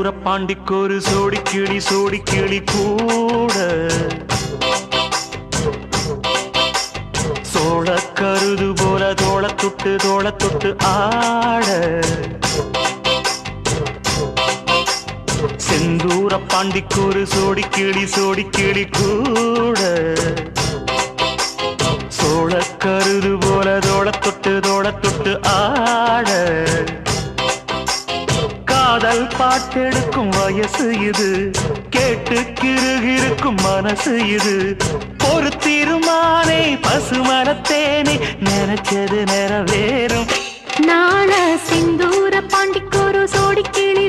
பாண்டிக்கொரு சோடி கிளி கூட சோழ கருது போல தோள தொட்டு ஆட செந்தூர பாண்டிக்கொரு சோடி கிளி கூட சோழ கருது போல தோள தொட்டு ஆட காதல் பாட்டெடுக்கும் வயசு இது கேட்டு கிருகிருக்கும் மனசு இது ஒரு தீர்மானே பசுமரத்தேனே நினைச்சது நிறைவேறும் நாள சிந்தூர பாண்டிக்கொரு சோடி கிளி